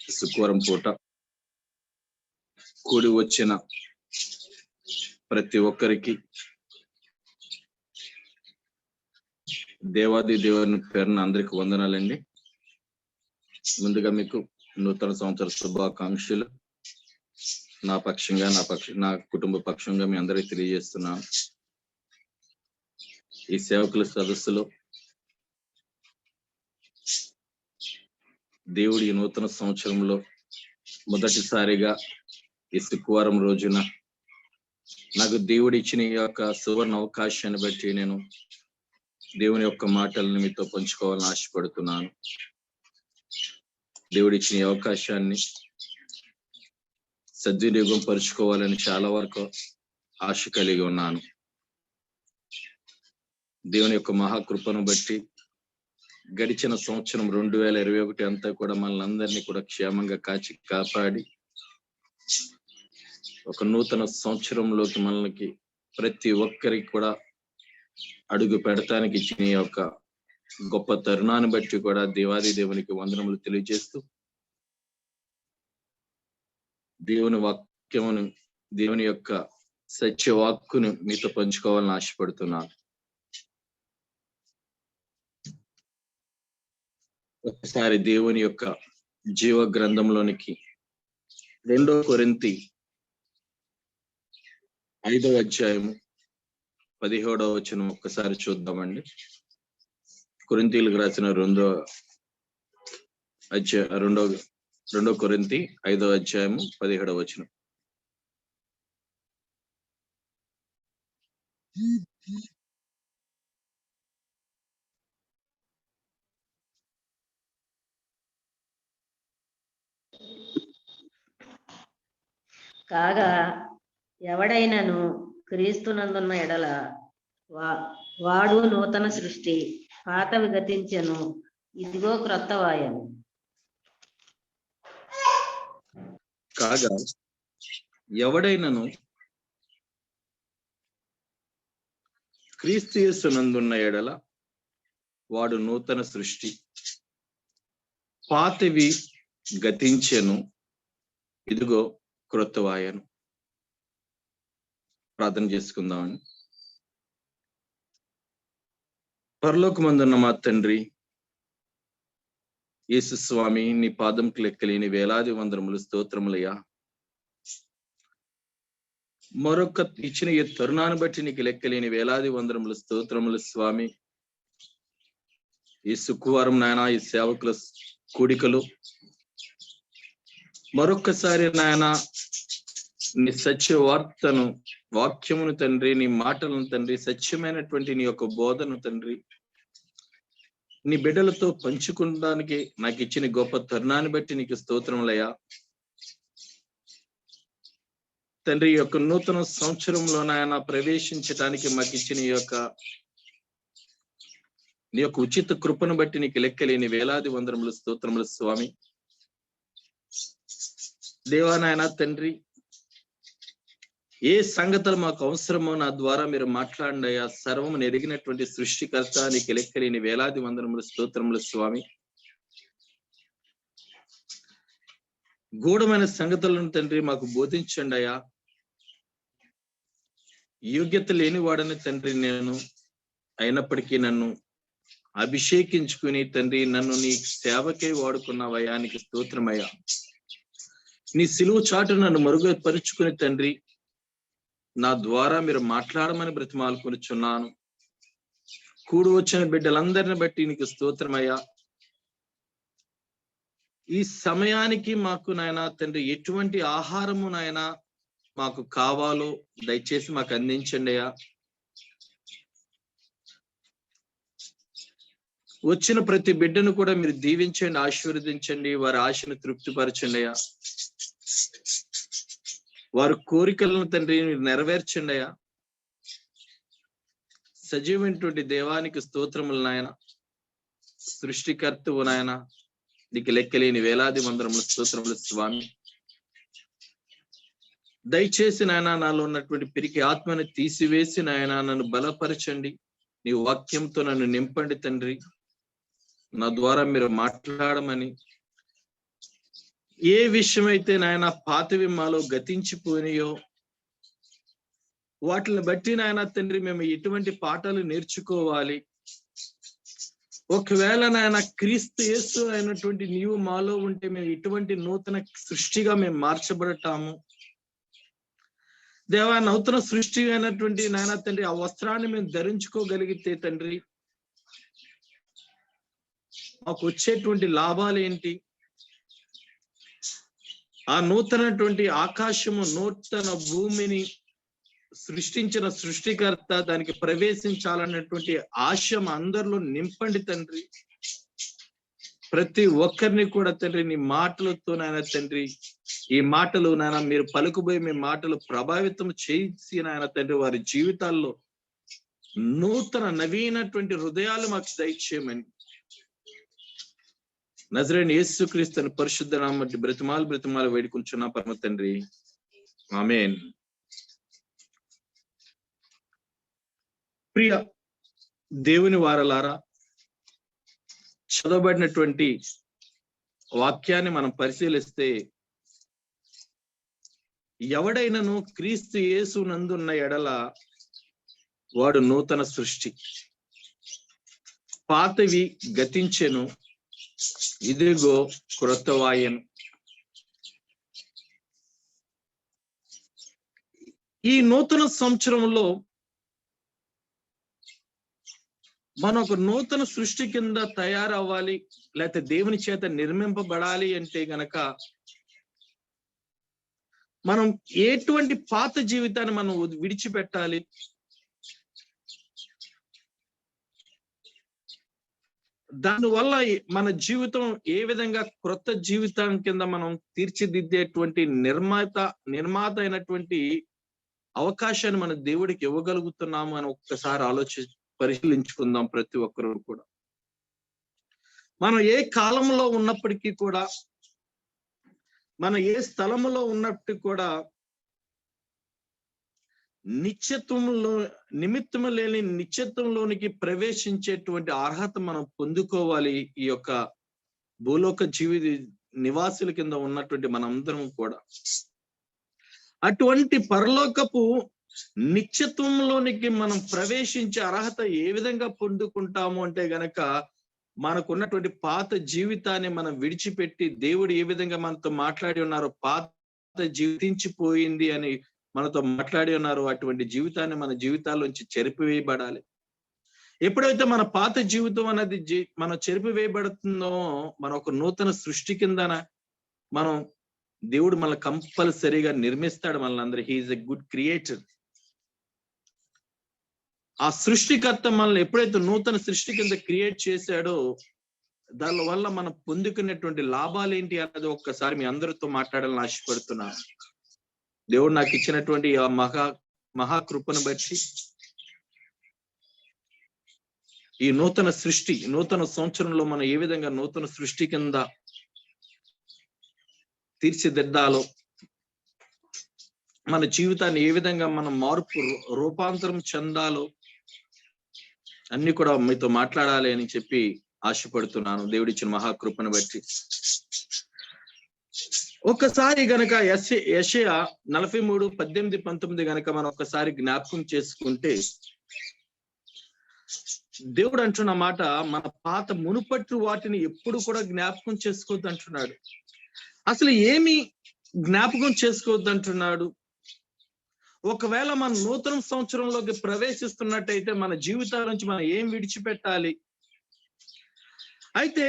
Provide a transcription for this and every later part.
శుక్రవారం పూట కూడి వచ్చిన ప్రతి ఒక్కరికి దేవాది దేవుని పేరున అందరికి వందనాలండి. ముందుగా మీకు నూతన సంవత్సర శుభాకాంక్షలు నా పక్షంగా నా కుటుంబ పక్షంగా మీ అందరికీ తెలియజేస్తున్నాను. ఈ సేవకుల సదస్సులో దేవుడి నూతన సంవత్సరంలో మొదటిసారిగా ఈ శుక్రవారం రోజున నాకు దేవుడి ఇచ్చిన ఈ యొక్క సువర్ణ అవకాశాన్ని బట్టి నేను దేవుని యొక్క మాటలను మీతో పంచుకోవాలని ఆశపడుతున్నాను. దేవుడి ఇచ్చిన ఈ అవకాశాన్ని సద్వినియోగం పరుచుకోవాలని చాలా వరకు ఆశ కలిగి ఉన్నాను. దేవుని యొక్క మహాకృపను బట్టి గడిచిన సంవత్సరం 2021 అంతా కూడా మనల్ని అందరినీ కూడా క్షేమంగా కాచి కాపాడి ఒక నూతన సంవత్సరంలోకి మనకి ప్రతి ఒక్కరికి కూడా అడుగు పెడతానికి ఇచ్చిన ఈ యొక్క గొప్ప తరుణాన్ని బట్టి కూడా దేవాది దేవునికి వందనములు తెలియజేస్తూ దేవుని వాక్యమును దేవుని యొక్క సత్యవాక్కును మీతో పంచుకోవాలని ఆశపడుతున్నాను. ఒకసారి దేవుని యొక్క జీవ గ్రంథంలోనికి 2 కొరింథీ 5వ అధ్యాయము 17వ వచనం ఒక్కసారి చూద్దామండి. కొరింథీలకు రాసిన 2 కొరింథీ 5వ అధ్యాయము 17వ వచనం. కాగా ఎవడైనను క్రీస్తునందున్న ఎడల వాడు నూతన సృష్టి, పాతవి గతించెను, ఇదిగో క్రొత్తవాయెను. కాగా ఎవడైనను క్రీస్తు యేసునందున్న ఎడల వాడు నూతన సృష్టి, పాతవి గతించెను, ఇదిగో క్రొత్తవాయెను. ప్రార్థన చేసుకుందామని. పరలోకమందున్న మా తండ్రి యేసు స్వామి, నీ పాదంకి లెక్కలేని వేలాది వందనములు స్తోత్రములయ్యా. మరొక ఇచ్చిన ఈ తరుణాన్ని బట్టి నీకు లెక్కలేని వేలాది వందనములు స్తోత్రములు స్వామి. ఈ శుక్రవారం నాయన ఈ సేవకుల కూడికలు మరొక్కసారి నాయన నీ సత్య వాక్యమును తండ్రి, నీ మాటలను తండ్రి, సత్యమైనటువంటి నీ యొక్క బోధను తండ్రి నీ బిడ్డలతో పంచుకోవడానికి నాకు ఇచ్చిన గొప్ప తరుణాన్ని బట్టి నీకు స్తోత్రములయ్యా. తండ్రి ఈ యొక్క నూతన సంవత్సరంలో నాయన ప్రవేశించడానికి మాకు ఇచ్చిన నీ యొక్క ఉచిత కృపను బట్టి నీకు లెక్కలేని వేలాది వందనములు స్తోత్రములు స్వామి. దేవా నాయన తండ్రి, ఏ సంగతులు మాకు అవసరమో నా ద్వారా మీరు మాట్లాడండి అయ్యా. సర్వము ఎరిగినటువంటి సృష్టికర్త నీకు లెక్కలేని వేలాది వందనములు స్తోత్రములు స్వామి. గూఢమైన సంగతులను తండ్రి మాకు బోధించండి అయ్యా. యోగ్యత లేని వాడని తండ్రి నేను అయినప్పటికీ నన్ను అభిషేకించుకుని తండ్రి నన్ను నీ సేవకై వాడుకున్నావయ్యా, నీకు స్తోత్రమయ్యా. నీ సిలువ చాటు నన్ను మరుగుపరుచుకుని తండ్రి నా ద్వారా మీరు మాట్లాడమని బ్రతిమాలుకొనిచున్నాను. కూడి వచ్చిన బిడ్డలందరిని బట్టి నీకు స్తోత్రమయ్యా. ఈ సమయానికి మాకు నాయన తండ్రి ఎటువంటి ఆహారము నాయన మాకు కావాలో దయచేసి మాకు అందించండి అయ్యా. వచ్చిన ప్రతి బిడ్డను కూడా మీరు దీవించండి, ఆశీర్వదించండి, వారి ఆశను తృప్తిపరచండి అయ్యా. వారి కోరికలను తండ్రి నెరవేర్చండి అయ్యా. సజీవమైనటువంటి దేవానికి స్తోత్రములు నాయన. సృష్టికర్తవు నాయన, నీకు లెక్కలేని వేలాది వందనములు స్తోత్రములు స్వామి. దయచేసి నాయన నాలో ఉన్నటువంటి పిరికి ఆత్మని తీసివేసి నాయన నన్ను బలపరచండి. నీ వాక్యంతో నన్ను నింపండి తండ్రి. నా ద్వారా మీరు మాట్లాడమని ఏ విషయమైతే నాయన పాతవి మాలో గతించిపోయినాయో వాటిని బట్టి నాయన తండ్రి మేము ఎటువంటి పాఠాలు నేర్చుకోవాలి, ఒకవేళ నాయన క్రీస్తు యేసు అయినటువంటి నీవు మాలో ఉంటే మేము ఇటువంటి నూతన సృష్టిగా మేము మార్చబడతాము దేవా. నూతన సృష్టి అయినటువంటి నాయన తండ్రి ఆ వస్త్రాన్ని మేము ధరించుకోగలిగితే తండ్రి మాకు వచ్చేటువంటి లాభాలు ఏంటి? ఆ నూతనటువంటి ఆకాశము నూతన భూమిని సృష్టించిన సృష్టికర్త దానికి ప్రవేశించాలన్నటువంటి ఆశ అందరిలో నింపండి తండ్రి. ప్రతి ఒక్కరిని కూడా తండ్రి నీ మాటలతో నాయన తండ్రి ఈ మాటలు నాయన మీరు పలుకుపోయి మీ మాటలు ప్రభావితం చేసి నాయన తండ్రి వారి జీవితాల్లో నూతన నవీనటువంటి హృదయాలు మాకు దయచేయమని నజరేయుని యేసుక్రీస్తు పరిశుద్ధ నామమున బ్రతిమాలు వేడుకుంటున్నా పరమ తండ్రి, ఆమేన్. ప్రియ దేవుని వారలారా, చదవబడినటువంటి వాక్యాన్ని మనం పరిశీలిస్తే, ఎవడైనను క్రీస్తు యేసు నందున్న ఎడల వాడు నూతన సృష్టి, పాతవి గతించెను, ఇదిగో క్రొత్తవాయెను. ఈ నూతన సంవత్సరంలో మనం ఒక నూతన సృష్టి కింద తయారవ్వాలి, లేకపోతే దేవుని చేత నిర్మింపబడాలి అంటే గనక మనం ఎటువంటి పాత జీవితాన్ని మనం విడిచిపెట్టాలి? దానివల్ల మన జీవితం ఏ విధంగా క్రొత్త జీవితం కింద మనం తీర్చిదిద్దేటువంటి నిర్మాత అయినటువంటి అవకాశాన్ని మన దేవుడికి ఇవ్వగలుగుతున్నాము అని ఒక్కసారి పరిశీలించుకుందాం. ప్రతి ఒక్కరు కూడా మనం ఏ కాలంలో ఉన్నప్పటికీ కూడా, మనం ఏ స్థలములో ఉన్నప్పటికీ కూడా నిమిత్తము లేని నిత్యత్వంలోనికి ప్రవేశించేటువంటి అర్హత మనం పొందుకోవాలి. ఈ యొక్క భూలోక నివాసుల కింద ఉన్నటువంటి మనందరం కూడా అటువంటి పరలోకపు నిత్యత్వంలోనికి మనం ప్రవేశించే అర్హత ఏ విధంగా పొందుకుంటాము అంటే గనక మనకున్నటువంటి పాత జీవితాన్ని మనం విడిచిపెట్టి దేవుడు ఏ విధంగా మనతో మాట్లాడి ఉన్నారో, పాత జీవించిపోయింది అని మనతో మాట్లాడి ఉన్నారు, అటువంటి జీవితాన్ని మన జీవితాల్లోంచి చెరిపివేయబడాలి. ఎప్పుడైతే మన పాత జీవితం అనేది మనం చెరిపివేయబడుతుందో మన ఒక నూతన సృష్టి కిందన మనం దేవుడు మనల్ని కంపల్సరీగా నిర్మిస్తాడు. మనల్ని హీఈస్ ఎ గుడ్ క్రియేటర్. ఆ సృష్టికర్త మనల్ని ఎప్పుడైతే నూతన సృష్టి కింద క్రియేట్ చేశాడో దాని వల్ల మనం పొందుకునేటువంటి లాభాలు ఏంటి అన్నది ఒక్కసారి మీ అందరితో మాట్లాడాలని ఆశపడుతున్నాను. దేవుడు నాకు ఇచ్చినటువంటి ఆ మహాకృపను బట్టి ఈ నూతన సంవత్సరంలో మనం ఏ విధంగా నూతన సృష్టి కింద తీర్చిదిద్దాలో, మన జీవితాన్ని ఏ విధంగా మనం రూపాంతరం చెందాలో అన్ని కూడా మీతో మాట్లాడాలి అని చెప్పి ఆశపడుతున్నాను దేవుడిచ్చిన మహాకృపను బట్టి. ఒక్కసారి గనక యెషయా 43:18-19 గనక మనం ఒక్కసారి జ్ఞాపకం చేసుకుంటే దేవుడు అంటున్న మాట, మన పాత మునుపట్టు వాటిని ఎప్పుడు కూడా జ్ఞాపకం చేసుకోవద్దు అంటున్నాడు. అసలు ఏమి జ్ఞాపకం చేసుకోవద్దు అంటున్నాడు? ఒకవేళ మన నూతన సంవత్సరంలోకి ప్రవేశిస్తున్నట్టయితే మన జీవితాల నుంచి మనం ఏం విడిచిపెట్టాలి? అయితే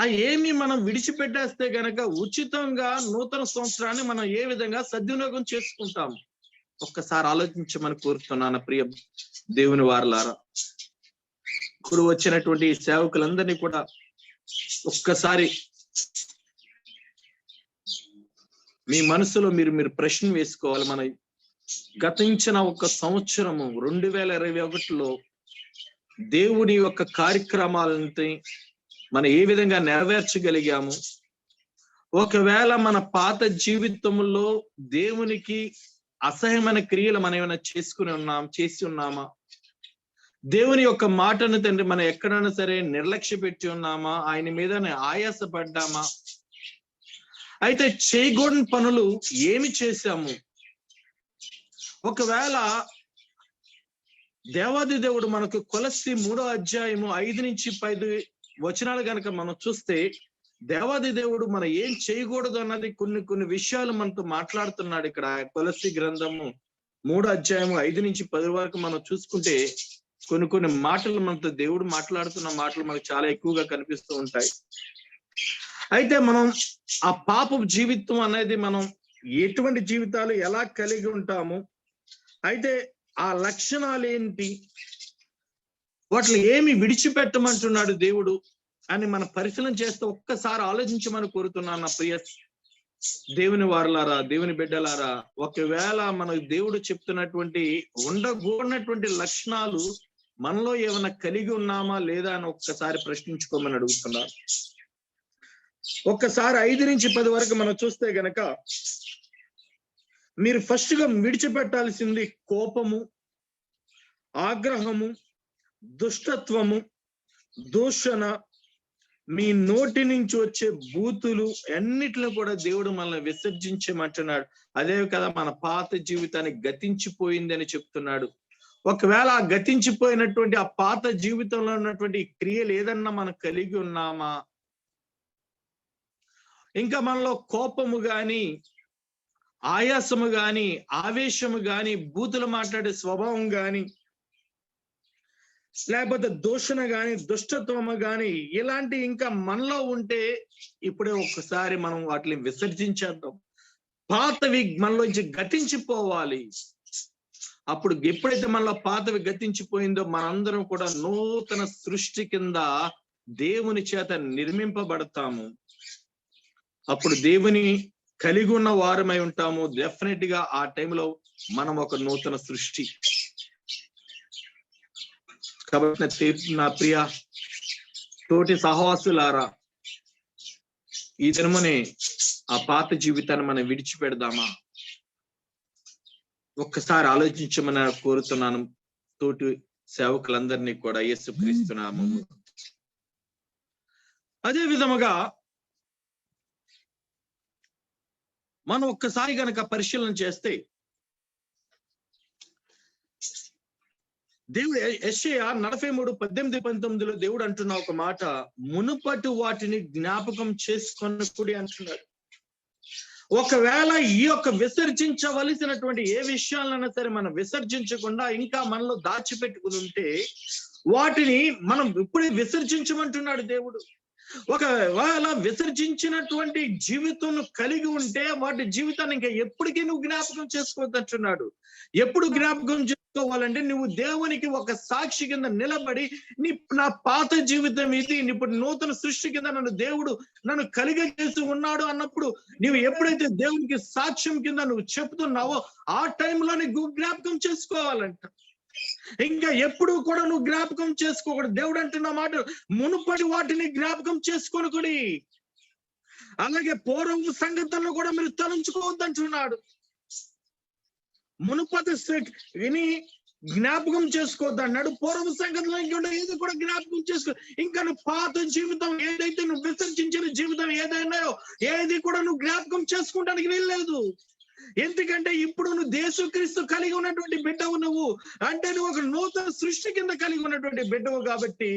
ఆ ఏమి మనం విడిచిపెట్టేస్తే గనక ఉచితంగా నూతన సంవత్సరాన్ని మనం ఏ విధంగా సద్వినియోగం చేసుకుంటాము? ఒక్కసారి ఆలోచించమని కోరుతున్నాను ప్రియ దేవుని వారలారా. ఇప్పుడు వచ్చినటువంటి సేవకులందరినీ కూడా ఒక్కసారి మీ మనసులో మీరు ప్రశ్న వేసుకోవాలి. మన గతించిన ఒక సంవత్సరము 2021లో దేవుని యొక్క కార్యక్రమాలని మనం ఏ విధంగా నెరవేర్చగలిగాము? ఒకవేళ మన పాత జీవితంలో దేవునికి అసహ్యమైన క్రియలు మనం ఏమైనా చేసి ఉన్నామా? దేవుని యొక్క మాటను తండ్రి మనం ఎక్కడైనా సరే నిర్లక్ష్య పెట్టి ఉన్నామా? ఆయన మీద ఆయాసపడ్డామా? అయితే చేయకూడని పనులు ఏమి చేశాము? ఒకవేళ దేవాది దేవుడు మనకు కొలస్సి 3వ అధ్యాయము 5-10 వచనాలు కనుక మనం చూస్తే, దేవాది దేవుడు మనం ఏం చేయకూడదు అన్నది కొన్ని విషయాలు మనతో మాట్లాడుతున్నాడు. ఇక్కడ కొలస్సి గ్రంథము 3వ అధ్యాయము 5-10 వరకు మనం చూసుకుంటే కొన్ని మాటలు మనతో దేవుడు మాట్లాడుతున్న మాటలు మనకు చాలా ఎక్కువగా కనిపిస్తూ ఉంటాయి. అయితే మనం ఆ పాపపు జీవితం అనేది మనం ఎటువంటి జీవితాలు ఎలా కలిగి ఉంటాము, అయితే ఆ లక్షణాలు ఏంటి, వాటిని ఏమి విడిచిపెట్టమంటున్నాడు దేవుడు అని మన పరిశీలన చేస్తే ఒక్కసారి ఆలోచించమని కోరుతున్నాను. నా ప్రియ దేవుని వారలారా, దేవుని బిడ్డలారా, ఒకవేళ మన దేవుడు చెప్తున్నటువంటి ఉండకూడనటువంటి లక్షణాలు మనలో ఏమైనా కలిగి ఉన్నామా లేదా అని ఒక్కసారి ప్రశ్నించుకోమని అడుగుతున్నారు. ఒక్కసారి 5-10 వరకు మనం చూస్తే గనక, మీరు ఫస్ట్ గా విడిచిపెట్టాల్సింది కోపము, ఆగ్రహము, దుష్టత్వము, దూషణ, మీ నోటి నుంచి వచ్చే బూతులు అన్నిటిని కూడా దేవుడు మనల్ని విసర్జించమంటున్నాడు. అదే కదా మన పాత జీవితాన్ని గతించిపోయింది అని చెప్తున్నాడు. ఒకవేళ ఆ గతించిపోయినటువంటి ఆ పాత జీవితంలో ఉన్నటువంటి క్రియలు ఏదన్నా మనం కలిగి ఉన్నామా, ఇంకా మనలో కోపము గాని, ఆయాసము గాని, ఆవేశము గాని, బూతులు మాట్లాడే స్వభావం గాని, లేకపోతే దూషణ గాని, దుష్టత్వము గాని, ఇలాంటి ఇంకా మనలో ఉంటే ఇప్పుడే ఒక్కసారి మనం వాటిని విసర్జించేద్దాం. పాతవి మనలోంచి గతించిపోవాలి. అప్పుడు ఎప్పుడైతే మనలో పాతవి గతించిపోయిందో మనందరం కూడా నూతన సృష్టి కింద దేవుని చేత నిర్మింపబడతాము. అప్పుడు దేవుని కలిగి ఉన్న వారమై ఉంటాము. డెఫినెట్ గా ఆ టైంలో మనం ఒక నూతన సృష్టి. కాబట్టి నా ప్రియ తోటి సహవాసులారా, ఈ దినమునే ఆ పాత జీవితాన్ని మనం విడిచిపెడదామా? ఒక్కసారి ఆలోచించమని కోరుతున్నాను తోటి సేవకులందరినీ కూడా యేసుక్రీస్తు నామములో. అదే విధముగా మనం ఒక్కసారి గనక పరిశీలన చేస్తే, దేవుడు యెషయా 43:18-19 దేవుడు అంటున్న ఒక మాట, మునుపటి వాటిని జ్ఞాపకం చేసుకొనకుడి అంటున్నాడు. ఒకవేళ ఈ యొక్క విసర్జించవలసినటువంటి ఏ విషయాలైనా సరే మనం విసర్జించకుండా ఇంకా మనలో దాచిపెట్టుకుని ఉంటే వాటిని మనం ఇప్పుడే విసర్జించమంటున్నాడు దేవుడు. ఒకవేళ విసర్జించినటువంటి జీవితం కలిగి ఉంటే వాటి జీవితాన్ని ఇంకా ఎప్పటికీ నువ్వు జ్ఞాపకం చేసుకోవద్దంటున్నాడు. ఎప్పుడు జ్ఞాపకం చేసుకోవాలంటే, నువ్వు దేవునికి ఒక సాక్షి కింద నిలబడి నా పాత జీవితం ఇది, ఇప్పుడు నూతన సృష్టి కింద నన్ను కలిగజేసి ఉన్నాడు అన్నప్పుడు నువ్వు ఎప్పుడైతే దేవునికి సాక్ష్యం కింద నువ్వు చెప్తున్నావో ఆ టైంలో నీకు జ్ఞాపకం చేసుకోవాలంట. ఇంకా ఎప్పుడు కూడా నువ్వు జ్ఞాపకం చేసుకోకూడదు. దేవుడు అంటున్న మాట, మునుపటి వాటిని జ్ఞాపకం చేసుకోనుకుడి. అలాగే పూర్వ సంగతులను కూడా మీరు తలంచుకోవద్దంటున్నాడు. మునుపటి విని జ్ఞాపకం చేసుకోవద్దు అన్నాడు. పూర్వ సంగతులు ఏది కూడా జ్ఞాపకం చేసుకో. ఇంకా నువ్వు పాత జీవితం ఏదైతే నువ్వు విసర్జించిన జీవితం ఏదైనాయో ఏది కూడా నువ్వు జ్ఞాపకం చేసుకోవడానికి వీల్లేదు. ఎందుకంటే ఇప్పుడు నువ్వు యేసుక్రీస్తు కలిగి ఉన్నటువంటి బిడ్డవు. నువ్వు అంటే నువ్వు ఒక నూతన సృష్టి కింద కలిగి ఉన్నటువంటి బిడ్డవు. కాబట్టి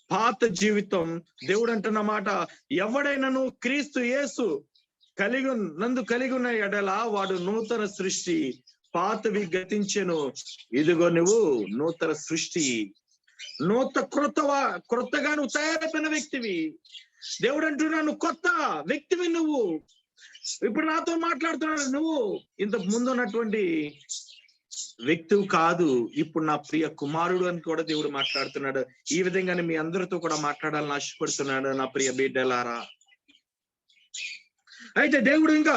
పాత జీవితం, దేవుడు అంటున్న మాట, ఎవడైనా నువ్వు క్రీస్తు యేసు కలిగి ఉన్న ఎడల వాడు నూతన సృష్టి, పాతవి గతించెను, ఇదిగో నువ్వు నూతన సృష్టి, క్రొత్తగా నువ్వు తయారైపోయిన వ్యక్తివి. దేవుడు అంటున్నాను, కొత్త వ్యక్తివి నువ్వు. ఇప్పుడు నాతో మాట్లాడుతున్నాడు, నువ్వు ఇంతకు ముందు ఉన్నటువంటి వ్యక్తివి కాదు, ఇప్పుడు నా ప్రియ కుమారుడు అని కూడా దేవుడు మాట్లాడుతున్నాడు. ఈ విధంగానే మీ అందరితో కూడా మాట్లాడాలని ఆశపడుతున్నాడు నా ప్రియ బిడ్డలారా. అయితే దేవుడు ఇంకా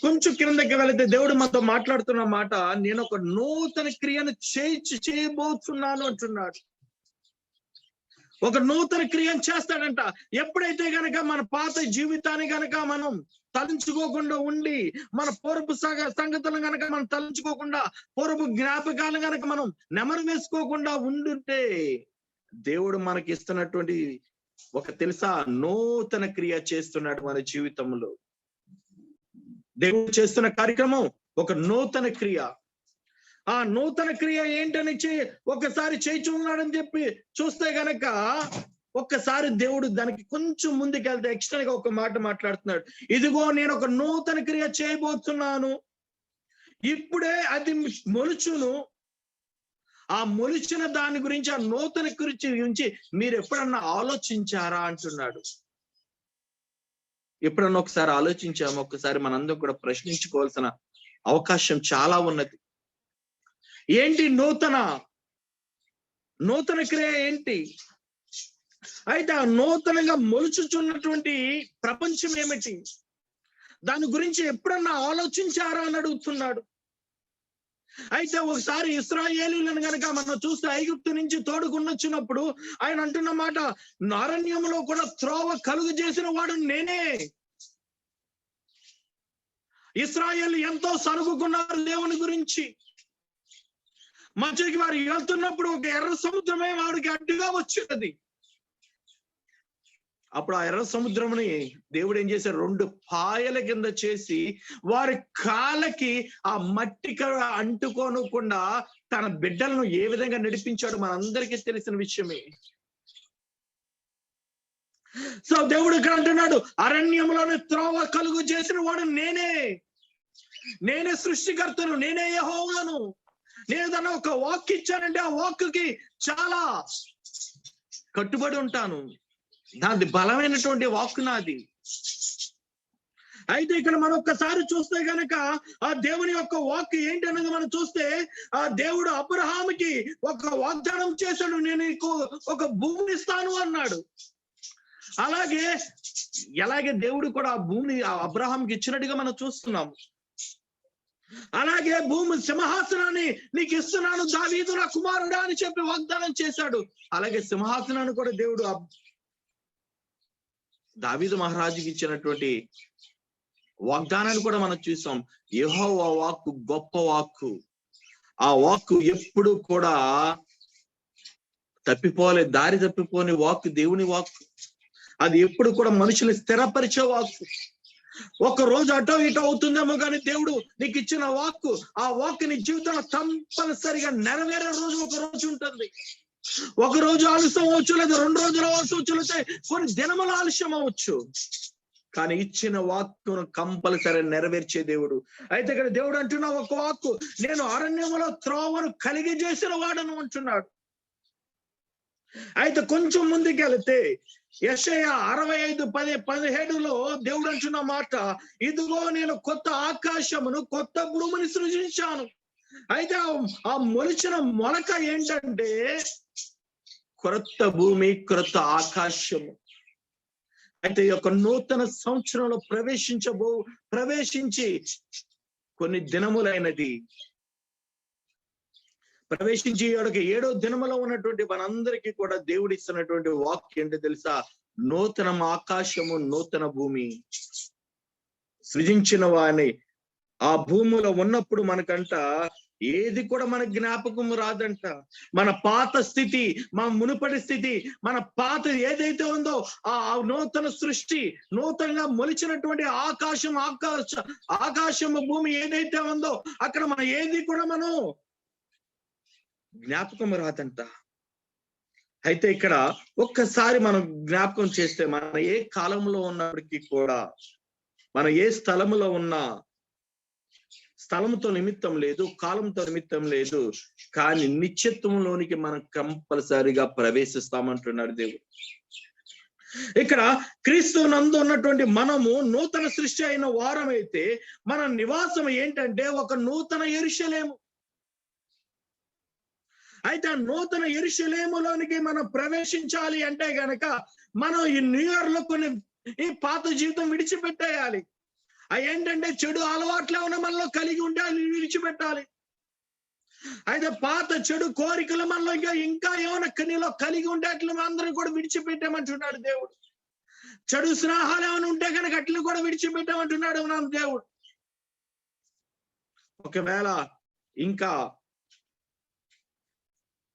కొంచెం కిందకి వెళితే దేవుడు మనతో మాట్లాడుతున్న మాట, నేను ఒక నూతన క్రియను చేయబోతున్నాను అంటున్నాడు. ఒక నూతన క్రియను చేస్తాడంట. ఎప్పుడైతే గనక మన పాత జీవితాన్ని గనక మనం తలంచుకోకుండా ఉండి, మన పూర్వపు సంగతులను గనక మనం తలంచుకోకుండా, పూర్వపు జ్ఞాపకాలను గనక మనం నెమరు వేసుకోకుండా ఉండుంటే, దేవుడు మనకి ఇస్తున్నటువంటి ఒక తెలుసా, నూతన క్రియ చేస్తున్నాడు మన జీవితంలో. దేవుడు చేస్తున్న కార్యక్రమం ఒక నూతన క్రియ. ఆ నూతన క్రియ ఏంటని ఒకసారి చేయి ఉన్నాడని చెప్పి చూస్తే గనక ఒక్కసారి దేవుడు దానికి కొంచెం ముందుకెళ్తే ఎక్స్ట్రా గా ఒక మాట మాట్లాడుతున్నాడు. ఇదిగో నేను ఒక నూతన క్రియ చేయబోతున్నాను, ఇప్పుడే అది మొలుచును. ఆ మొలిచిన దాని గురించి, ఆ నూతన గురించి మీరు ఎప్పుడన్నా ఆలోచించారా అంటున్నాడు. ఎప్పుడన్నా ఒకసారి ఆలోచించాము? ఒక్కసారి మనందరం కూడా ప్రశ్నించుకోవాల్సిన అవకాశం చాలా ఉన్నది. ఏంటి నూతన క్రియ ఏంటి? అయితే ఆ నూతనంగా మొలుచుచున్నటువంటి ప్రపంచం ఏమిటి? దాని గురించి ఎప్పుడన్నా ఆలోచించారా అని అడుగుతున్నాడు. అయితే ఒకసారి ఇశ్రాయేలీయులను గనక మనం చూస్తే ఐగుప్తు నుంచి తోడుకున్నొచ్చినప్పుడు ఆయన అంటున్న మాట, అరణ్యంలో కూడా త్రోవ కలుగు చేసిన వాడు నేనే. ఇశ్రాయేలు ఎంతో సనుగుకున్నారు దేవుని గురించి. మధ్యకి వారు వెళ్తున్నప్పుడు ఒక ఎర్ర సముద్రమే వాడికి అడ్డుగా వచ్చినది. అప్పుడు ఆ ఎర్ర సముద్రముని దేవుడు ఏం చేశారు? 2 పాయల కింద చేసి వారి కాళ్ళకి ఆ మట్టి అంటుకోనకుండా తన బిడ్డలను ఏ విధంగా నడిపించాడు మనందరికీ తెలిసిన విషయమే. సో దేవుడు ఇక్కడ అంటున్నాడు, అరణ్యంలోని త్రోవ కలుగు చేసిన వాడు నేనే సృష్టికర్తను, నేనే యెహోవాను. నేను దాన్ని ఒక వాక్ ఇచ్చానంటే ఆ వాక్కి చాలా కట్టుబడి ఉంటాను. దాని బలమైనటువంటి వాక్ నాది. అయితే ఇక్కడ మనం ఒక్కసారి చూస్తే గనక ఆ దేవుని యొక్క వాక్ ఏంటి అన్నది మనం చూస్తే, ఆ దేవుడు అబ్రహాముకి ఒక వాగ్దానం చేశాడు, నేను నీకు ఒక భూమిని ఇస్తాను అన్నాడు. అలాగే దేవుడు కూడా ఆ భూమిని అబ్రహాంకి ఇచ్చినట్టుగా మనం చూస్తున్నాము. అలాగే భూమి సింహాసనాన్ని నీకు ఇస్తున్నాను దావీదు నా కుమారుడా అని చెప్పి వాగ్దానం చేశాడు. అలాగే సింహాసనాన్ని కూడా దేవుడు దావీదు మహారాజుకి ఇచ్చినటువంటి వాగ్దానాన్ని కూడా మనం చూసాం. యెహోవా వాక్కు గొప్ప వాక్కు. ఆ వాక్కు ఎప్పుడు కూడా దారి తప్పిపోని వాక్కు దేవుని వాక్కు. అది ఎప్పుడు కూడా మనుషులు స్థిరపరిచే వాక్కు. ఒక రోజు అటో ఇటో అవుతుందేమో కానీ దేవుడు నీకు ఇచ్చిన వాక్కు, ఆ వాక్కు నీ జీవితంలో కంపల్సరిగా నెరవేరే రోజు ఒక రోజు ఉంటుంది. ఒక రోజు ఆలస్యం అవచ్చు, లేదా 2 రోజులు అవచ్చు, కొన్ని దినముల ఆలస్యం అవచ్చు, కానీ ఇచ్చిన వాక్కును కంపల్సరీ నెరవేర్చే దేవుడు. అయితే ఇక్కడ దేవుడు అంటున్నా ఒక వాక్కు, నేను అరణ్యములో త్రోవను కలిగి చేసిన వాడను అంటున్నాడు. అయితే కొంచెం ముందుకు వెళితే యెషయా 65:17లో దేవుడు అంటున్న మాట, ఇదిగో నేను కొత్త ఆకాశమును కొత్త భూమిని సృజించాను. అయితే ఆ మొలిచిన మొలక ఏంటంటే క్రొత్త భూమి, క్రొత్త ఆకాశము. అయితే ఈ యొక్క నూతన సంవత్సరంలో ప్రవేశించి కొన్ని దినములైనది. ప్రవేశించి 7వ దినములో ఉన్నటువంటి మనందరికీ కూడా దేవుడు ఇస్తున్నటువంటి వాక్యం ఏంటో తెలుసా? నూతన ఆకాశము, నూతన భూమి. సృజించిన వాని ఆ భూమిలో ఉన్నప్పుడు మనకంట ఏది కూడా మన జ్ఞాపకం రాదంట. మన పాత స్థితి, మన మునుపటి స్థితి, మన పాత ఏదైతే ఉందో ఆ నూతన సృష్టి, నూతనంగా మొలిచినటువంటి ఆకాశము భూమి ఏదైతే ఉందో అక్కడ మన ఏది కూడా మనం జ్ఞాపకం రాదంట. అయితే ఇక్కడ ఒక్కసారి మనం జ్ఞాపకం చేస్తే, మన ఏ కాలంలో ఉన్నప్పటికీ కూడా, మనం ఏ స్థలములో ఉన్నా, స్థలంతో నిమిత్తం లేదు, కాలంతో నిమిత్తం లేదు, కానీ నిత్యత్వంలోనికి మనం కంపల్సరిగా ప్రవేశిస్తామంటున్నాడు దేవుడు. ఇక్కడ క్రీస్తు నందు ఉన్నటువంటి మనము నూతన సృష్టి అయిన వారమైతే మన నివాసం ఏంటంటే ఒక నూతన యెరూషలేము. అయితే ఆ నూతన యెరూషలేములోనికి మనం ప్రవేశించాలి అంటే గనక మనం ఈ న్యూ ఇయర్ లో కొన్ని ఈ పాత జీవితం విడిచిపెట్టేయాలి. ఏంటంటే చెడు అలవాట్లే ఉన్న మనలో కలిగి ఉంటే అది విడిచిపెట్టాలి. అయితే పాత చెడు కోరికలు మనలో ఇంకా ఏమైనా నీలో కలిగి ఉంటే అట్లా అందరూ కూడా విడిచిపెట్టామంటున్నాడు దేవుడు. చెడు స్నేహాలు ఏమైనా ఉంటే కనుక అట్లా కూడా విడిచిపెట్టామంటున్నాడు మన దేవుడు. ఒకవేళ ఇంకా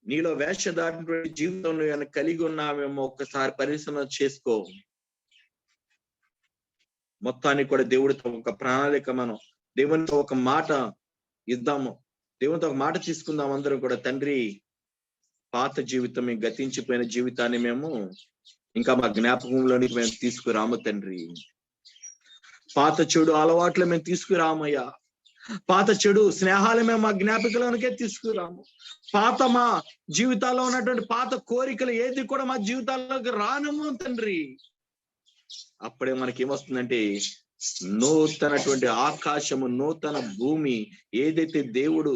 నీలో వేషధారినటువంటి జీవితం నువ్వు కలిగి ఉన్నామేమో ఒక్కసారి పరిశీలన చేసుకో. మొత్తానికి కూడా దేవుడితో ఒక ప్రణాళిక, మనం దేవునితో ఒక మాట ఇద్దాము, దేవునితో ఒక మాట తీసుకుందాం అందరం కూడా. తండ్రి, పాత జీవితం, గతించిపోయిన జీవితాన్ని మేము ఇంకా మా జ్ఞాపకంలోనికి మేము తీసుకురాము తండ్రి. పాత చెడు అలవాట్లు మేము తీసుకురామయ్యా. పాత చెడు స్నేహాలు మేము మా జ్ఞాపకంలోనికే తీసుకురాము. పాత మా జీవితాల్లో ఉన్నటువంటి పాత కోరికలు ఏది కూడా మా జీవితాల్లోకి రానము తండ్రి. అప్పుడే మనకి ఏమొస్తుందంటే నూతనటువంటి ఆకాశము, నూతన భూమి ఏదైతే దేవుడు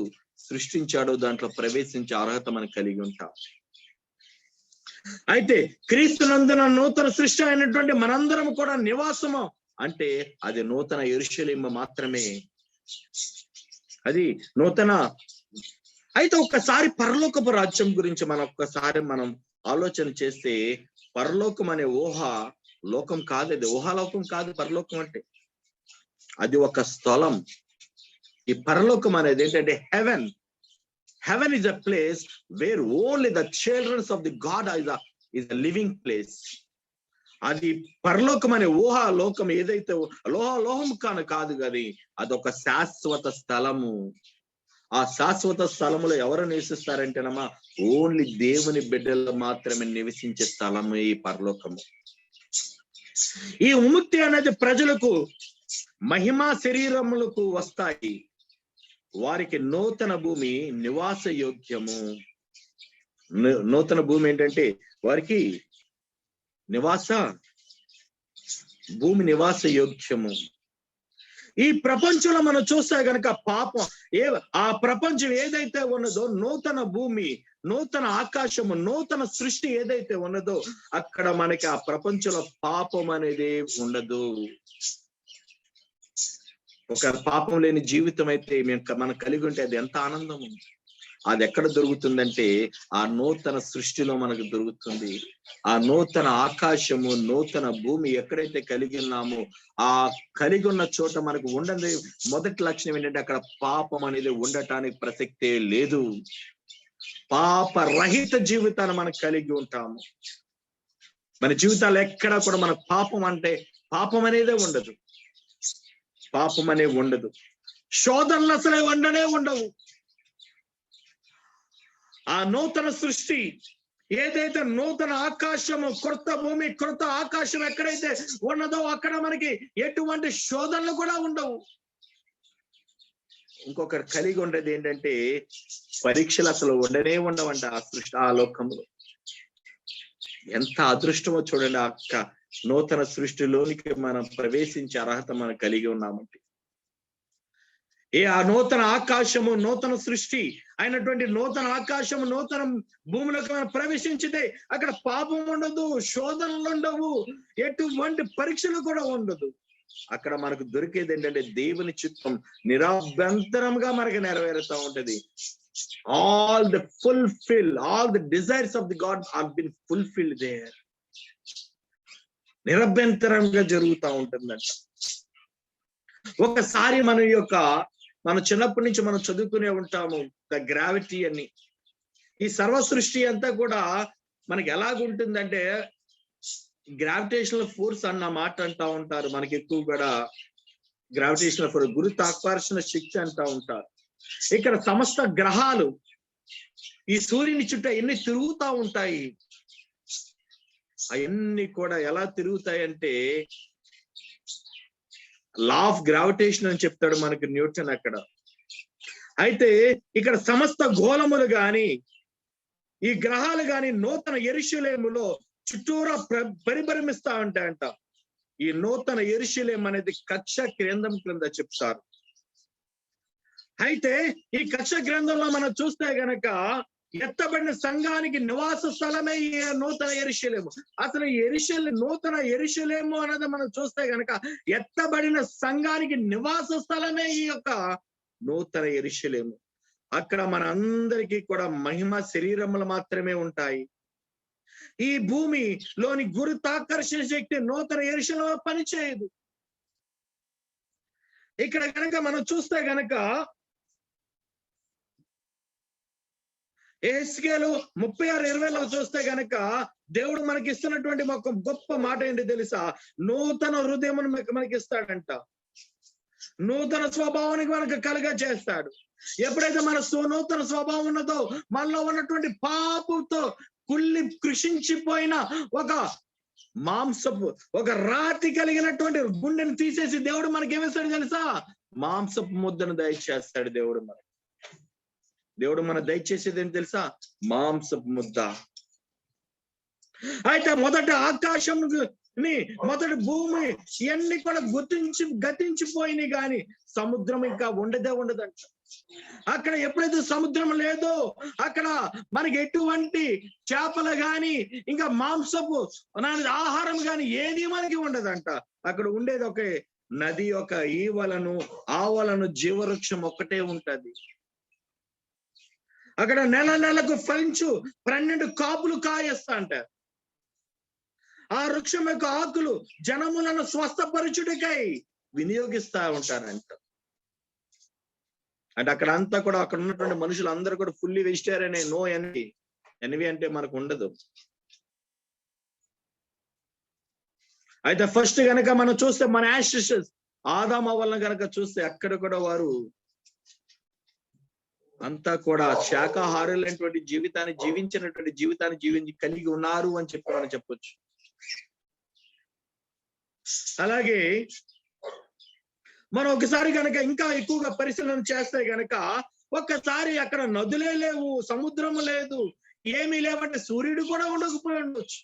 సృష్టించాడో దాంట్లో ప్రవేశించే అర్హత మనం కలిగి ఉంటాం. అయితే క్రీస్తునందున నూతన సృష్టి అయినటువంటి మనందరం కూడా నివాసము అంటే అది నూతన యెరూషలేము మాత్రమే. అది నూతన. అయితే ఒక్కసారి పరలోకపు రాజ్యం గురించి మనం ఆలోచన చేస్తే, పరలోకం అనే ఊహ లోకం కాదు, అది ఊహాలోకం కాదు. పరలోకం అంటే అది ఒక స్థలం. ఈ పరలోకం అనేది ఏంటంటే haven is a place where only the children of the God is a living place. అది పరలోకం అనే ఊహా లోకం ఏదైతే లోహం కాదు కానీ అదొక శాశ్వత స్థలము. ఆ శాశ్వత స్థలములో ఎవరు నివసిస్తారంటేనమ్మా, ఓన్లీ దేవుని బిడ్డలు మాత్రమే నివసించే స్థలము ఈ పరలోకము. ఈ విముక్తి అనేది ప్రజలకు మహిమా శరీరములకు వస్తాయి. వారికి నూతన భూమి నివాస యోగ్యము. నూతన భూమి ఏంటంటే వారికి భూమి నివాస యోగ్యము. ఈ ప్రపంచంలో మనం చూస్తే గనక పాపం ఆ ప్రపంచం ఏదైతే ఉన్నదో, నూతన భూమి, నూతన ఆకాశము, నూతన సృష్టి ఏదైతే ఉన్నదో అక్కడ మనకి ఆ ప్రపంచంలో పాపం అనేది ఉండదు. ఒక పాపం లేని జీవితం అయితే మనం కలిగి ఉంటే అది ఎంత ఆనందం. అది ఎక్కడ దొరుకుతుందంటే ఆ నూతన సృష్టిలో మనకు దొరుకుతుంది. ఆ నూతన ఆకాశము, నూతన భూమి ఎక్కడైతే కలిగి ఉన్నామో ఆ కలిగి ఉన్న చోట మనకు ఉండని మొదటి లక్షణం ఏంటంటే అక్కడ పాపం అనేది ఉండటానికి ప్రసక్తే లేదు. పాప రహిత జీవితాన్ని మనం కలిగి ఉంటాము. మన జీవితాలు ఎక్కడా కూడా మన పాపం పాపం అనేదే ఉండదు. పాపం అనేది ఉండదు. శోధనలు అసలే ఉండవు. ఆ నూతన సృష్టి ఏదైతే నూతన ఆకాశము, క్రొత్త భూమి, క్రొత్త ఆకాశం ఎక్కడైతే ఉన్నదో అక్కడ మనకి ఎటువంటి శోధనలు కూడా ఉండవు. ఇంకొకరు కలిగి ఉండేది ఏంటంటే పరీక్షలు అసలు ఉండవంట ఆ సృష్టి, ఆ లోకంలో. ఎంత అదృష్టమో చూడండి. ఆ నూతన సృష్టిలోనికి మనం ప్రవేశించే అర్హత మనం కలిగి ఉన్నామంటే. ఆ నూతన ఆకాశము, నూతన సృష్టి అయినటువంటి నూతన ఆకాశము, నూతన భూమిలోకి మనం ప్రవేశించితే అక్కడ పాపం ఉండదు, శోధనలు ఉండవు, ఎటువంటి పరీక్షలు కూడా ఉండదు. అక్కడ మనకు దొరికేది ఏంటంటే దేవుని చిత్తం నిరభ్యంతరంగా మనకు నెరవేరుతూ ఉంటది. all the desires of the God have been fulfilled there. నిరభ్యంతరంగా జరుగుతూ ఉంటుందంట. ఒకసారి మన చిన్నప్పటి నుంచి మనం చదువుకునే ఉంటాము ద గ్రావిటీ అని. ఈ సర్వ సృష్టి అంతా కూడా మనకి ఎలాగుంటుందంటే గ్రావిటేషనల్ ఫోర్స్ అన్న మాట అంటా ఉంటారు. మనకి ఎక్కువ కూడా గ్రావిటేషనల్ ఫోర్స్, గురుత్వాకర్షణ శక్తి అంటా ఉంటారు. ఇక్కడ సమస్త గ్రహాలు ఈ సూర్యుని చుట్టూ ఎన్ని తిరుగుతూ ఉంటాయి. అవన్నీ కూడా ఎలా తిరుగుతాయంటే లా ఆఫ్ గ్రావిటేషన్ అని చెప్తాడు మనకి న్యూటన్ అక్కడ. అయితే ఇక్కడ సమస్త గోళములు గాని ఈ గ్రహాలు గాని నూతన యెరూషలేములో చుట్టూరా పరిభ్రమిస్తా ఉంటాయంట. ఈ నూతన యెరూషలేం అనేది కక్ష కేంద్రం క్రింద చెప్తారు. అయితే ఈ కక్ష గ్రంథంలో మనం చూస్తే గనక ఎత్తబడిన సంఘానికి నివాస స్థలమే ఈ నూతన యెరూషలేము. అసలు నూతన యెరూషలేము అనేది మనం చూస్తే గనక ఎత్తబడిన సంఘానికి నివాస స్థలమే ఈ యొక్క నూతన యెరూషలేము. అక్కడ మన అందరికీ కూడా మహిమ శరీరములు మాత్రమే ఉంటాయి. ఈ భూమిలోని గురుత్వాకర్షణ శక్తి నూతన యెరూషలేము పనిచేయదు. ఇక్కడ గనక మనం చూస్తే గనక యెహెజ్కేలు 36:20లో చూస్తే గనక దేవుడు మనకి ఇస్తున్నటువంటి ఒక గొప్ప మాట ఏంటి తెలుసా? నూతన హృదయం మనకి ఇస్తాడంట. నూతన స్వభావానికి మనకు కలుగ చేస్తాడు. ఎప్పుడైతే మన నూతన స్వభావం ఉన్నదో, మనలో ఉన్నటువంటి పాపంతో కుళ్ళి కృషించిపోయిన ఒక మాంసపు ఒక రాతి కలిగినటువంటి గుండెని తీసేసి దేవుడు మనకి ఏమిస్తాడు తెలుసా? మాంసపు ముద్దను దయచేస్తాడు దేవుడు మనకి. దేవుడు మన దయచేసేది ఏం తెలుసా? మాంసపు ముద్ద. అయితే మొదటి ఆకాశం మొదటి భూమి ఇవన్నీ కూడా గతించిపోయినాయి, కానీ సముద్రం ఇంకా ఉండదంట. అక్కడ ఎప్పుడైతే సముద్రం లేదో అక్కడ మనకి ఎటువంటి చేపలు గాని ఇంకా మాంసపు ఆహారం గాని ఏది మనకి ఉండదంట. అక్కడ ఉండేది ఒక నది, ఒక ఈవలను ఆవలను జీవవృక్షం ఒక్కటే ఉంటది. అక్కడ నెలకు ఫలించు 12 కాపులు కాయేస్తా అంటారు. ఆ వృక్షం యొక్క ఆకులు జనములను స్వస్థపరచుడికై వినియోగిస్తా ఉంటారంట. అంటే అక్కడ అంతా కూడా అక్కడ ఉన్నటువంటి మనుషులు అందరూ కూడా ఫుల్లీ వెజిటేరియన్, నో ఎన్వి అంటే మనకు ఉండదు. అయితే ఫస్ట్ గనక మనం చూస్తే మన యాన్సిస్టర్స్ ఆదాము అవ్వలను గనక చూస్తే అక్కడ కూడా వారు అంతా కూడా శాకాహారులైనటువంటి జీవితాన్ని కలిగి ఉన్నారు అని చెప్పి మనం చెప్పొచ్చు. అలాగే మనం ఒకసారి కనుక ఇంకా ఎక్కువగా పరిశీలన చేస్తే గనక ఒక్కసారి అక్కడ నదులే లేవు, సముద్రము లేదు, ఏమీ లేవంటే సూర్యుడు కూడా ఉండకపోయి ఉండొచ్చు.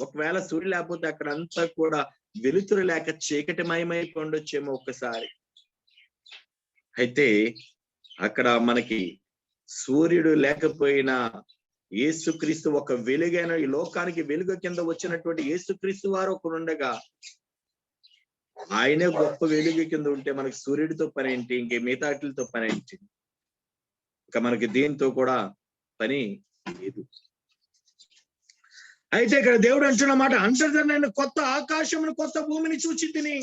ఒకవేళ సూర్యుడు లేకపోతే అక్కడ అంతా కూడా వెలుతురు లేక చీకటిమయమైపోయి ఉండొచ్చేమో ఒక్కసారి. అయితే అక్కడ మనకి సూర్యుడు లేకపోయినా యేసుక్రీస్తు ఒక వెలుగైన ఈ లోకానికి వెలుగు కింద వచ్చినటువంటి యేసుక్రీస్తు వారు ఒకరు ఉండగా ఆయనే గొప్ప వెలుగు కింద ఉంటే మనకి సూర్యుడితో పని ఏంటి? ఇంకే మిగతాటిలతో పని ఏంటి? ఇంకా మనకి దీంతో కూడా పని లేదు. అయితే ఇక్కడ దేవుడు అంటున్నమాట, అంతటా నేను కొత్త ఆకాశమును కొత్త భూమిని చూచి తిని,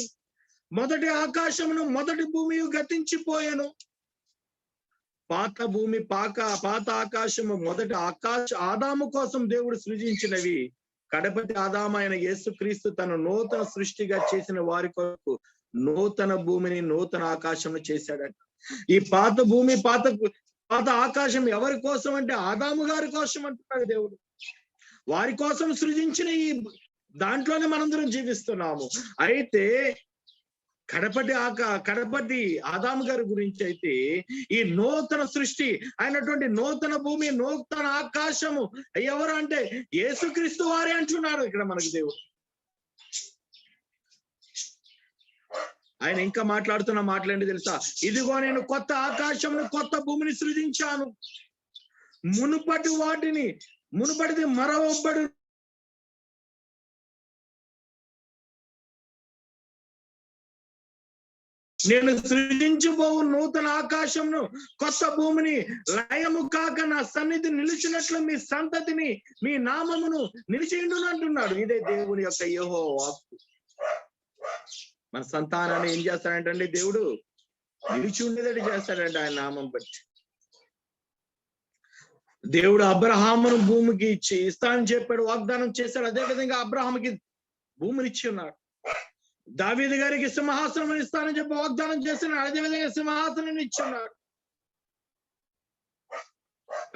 మొదటి ఆకాశమును మొదటి భూమి గతించిపోయాను. పాత భూమి పాత ఆకాశము మొదటి ఆదాము కోసం దేవుడు సృజించినవి. కడపటి ఆదాము అయిన యేసుక్రీస్తు తన నూతన సృష్టిగా చేసిన వారి కొరకు నూతన భూమిని నూతన ఆకాశం చేశాడంట. ఈ పాత భూమి పాత ఆకాశం ఎవరి కోసం అంటే ఆదాము గారి కోసం అంటున్నాడు దేవుడు. వారి కోసం సృజించిన ఈ దాంట్లోనే మనందరం జీవిస్తున్నాము. అయితే కడపటి ఆదాము గారి గురించి అయితే ఈ నూతన సృష్టి అయినటువంటి నూతన భూమి నూతన ఆకాశము ఎవరు అంటే యేసుక్రీస్తు వారే అంటున్నాడు ఇక్కడ మనకి దేవుడు. ఆయన ఇంకా మాట్లాడుతున్న మాటలేంటి తెలుసా? ఇదిగో నేను కొత్త ఆకాశమును కొత్త భూమిని సృజించాను, మునుపటిది మరొబ్బడు నేను సృజించబోవు నూతన ఆకాశమును కొత్త భూమిని లయము కాక నా సన్నిధి నిలిచినట్లు మీ సంతతిని మీ నామమును నిలిచేయండును అంటున్నాడు. ఇదే దేవుని యొక్క యెహోవా వాక్కు. మన సంతానాన్ని ఏం చేస్తాడంటే దేవుడు నిలిచి ఉండేది చేస్తాడంటే ఆయన నామం బట్టి. దేవుడు అబ్రహామును భూమికి ఇస్తానని చెప్పాడు, వాగ్దానం చేశాడు. అదే విధంగా అబ్రహాముకి భూమిని ఇచ్చి ఉన్నాడు. దావీదు గారికి సింహాసనం ఇస్తానని చెప్పి వాగ్దానం చేస్తున్నాడు, అదే విధంగా సింహాసనం ఇచ్చున్నాడు.